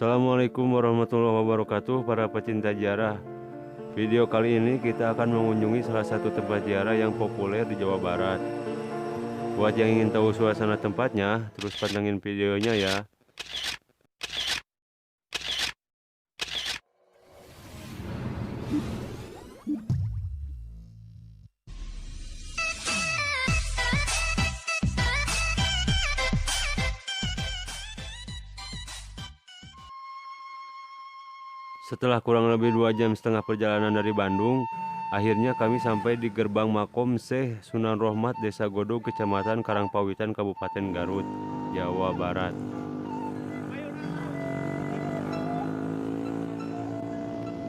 Assalamualaikum warahmatullahi wabarakatuh para pecinta ziarah. Video kali ini kita akan mengunjungi salah satu tempat ziarah yang populer di Jawa Barat. Buat yang ingin tahu suasana tempatnya, terus pantengin videonya ya. Setelah kurang lebih 2,5 jam perjalanan dari Bandung, akhirnya kami sampai di gerbang makom Syekh Sunan Rohmat, Desa Godog, Kecamatan Karangpawitan, Kabupaten Garut, Jawa Barat.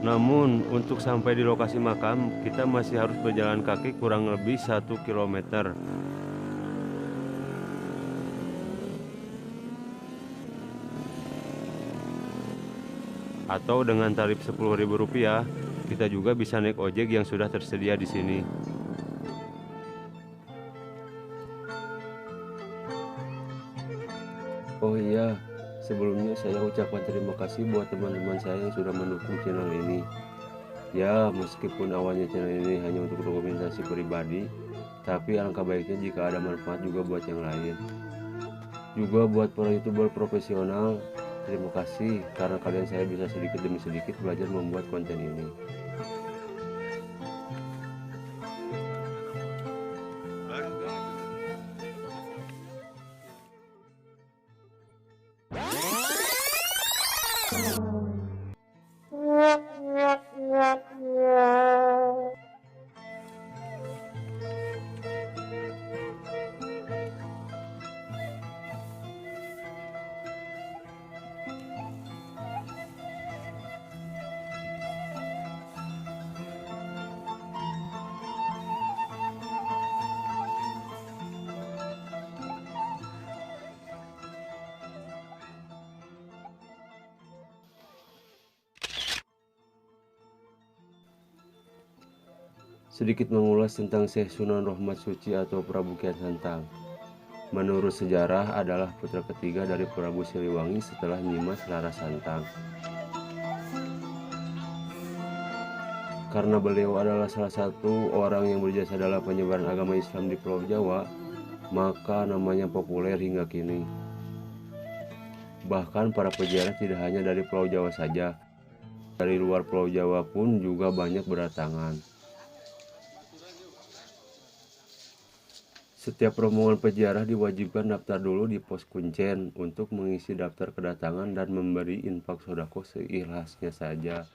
Namun, untuk sampai di lokasi makam, kita masih harus berjalan kaki kurang lebih 1 kilometer. Atau dengan tarif Rp10.000, kita juga bisa naik ojek yang sudah tersedia di sini. Oh iya, sebelumnya saya ucapkan terima kasih buat teman-teman saya yang sudah mendukung channel ini. Ya, meskipun awalnya channel ini hanya untuk dokumentasi pribadi, tapi alangkah baiknya jika ada manfaat juga buat yang lain. Juga buat para YouTuber profesional, terima kasih karena kalian saya bisa sedikit demi sedikit belajar membuat konten ini. Sedikit mengulas tentang Syekh Sunan Rohmat Suci atau Prabu Kian Santang. Menurut sejarah adalah putra ketiga dari Prabu Siliwangi setelah Nyimas Rara Santang. Karena beliau adalah salah satu orang yang berjasa dalam penyebaran agama Islam di Pulau Jawa, maka namanya populer hingga kini. Bahkan para peziarah tidak hanya dari Pulau Jawa saja, dari luar Pulau Jawa pun juga banyak berdatangan. Setiap rombongan peziarah diwajibkan daftar dulu di pos kuncen untuk mengisi daftar kedatangan dan memberi infak sodako seikhlasnya saja.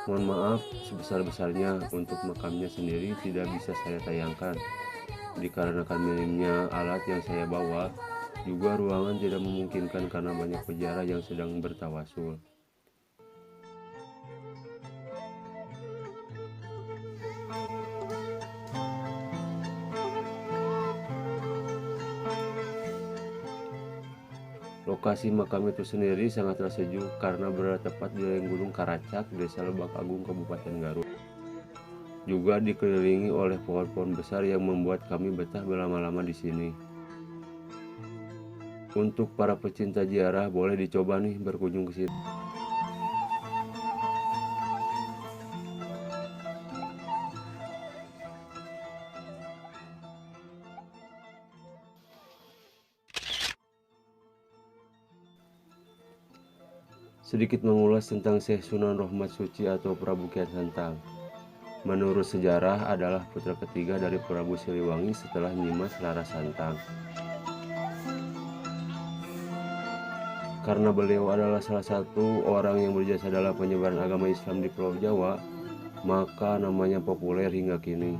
Mohon maaf sebesar-besarnya untuk makamnya sendiri tidak bisa saya tayangkan dikarenakan minimnya alat yang saya bawa, juga ruangan tidak memungkinkan karena banyak peziarah yang sedang bertawasul. Lokasi makam itu sendiri sangatlah sejuk karena berada tepat di lereng Gunung Karacak, Desa Lebak Agung, Kabupaten Garut. Juga dikelilingi oleh pohon-pohon besar yang membuat kami betah berlama-lama di sini. Untuk para pecinta ziarah boleh dicoba nih berkunjung ke sini. Sedikit mengulas tentang Syekh Sunan Rahmat Suci atau Prabu Kian Santang. Menurut sejarah adalah putra ketiga dari Prabu Siliwangi setelah Nimas Rara Santang. Karena beliau adalah salah satu orang yang berjasa dalam penyebaran agama Islam di Pulau Jawa, maka namanya populer hingga kini.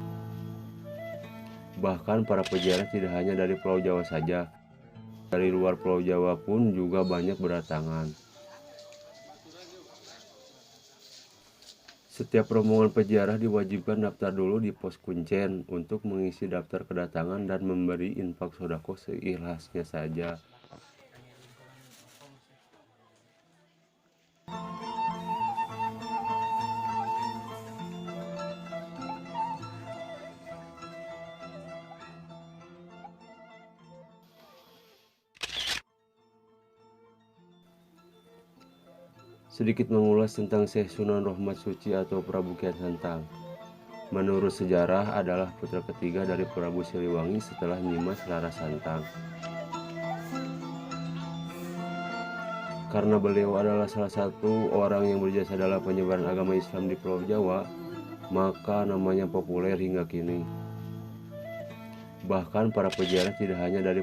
Bahkan para peziarah tidak hanya dari Pulau Jawa saja, dari luar Pulau Jawa pun juga banyak berdatangan. Setiap rombongan peziarah diwajibkan daftar dulu di pos kuncen untuk mengisi daftar kedatangan dan memberi infak sodako seikhlasnya saja. Sedikit mengulas tentang Syekh Sunan Rahmat Suci atau Prabu Kian Santang. Menurut sejarah adalah putra ketiga dari Prabu Siliwangi setelah Nimas Rara Santang. Karena beliau adalah salah satu orang yang berjasa dalam penyebaran agama Islam di Pulau Jawa, maka namanya populer hingga kini. Bahkan para peziarah tidak hanya dari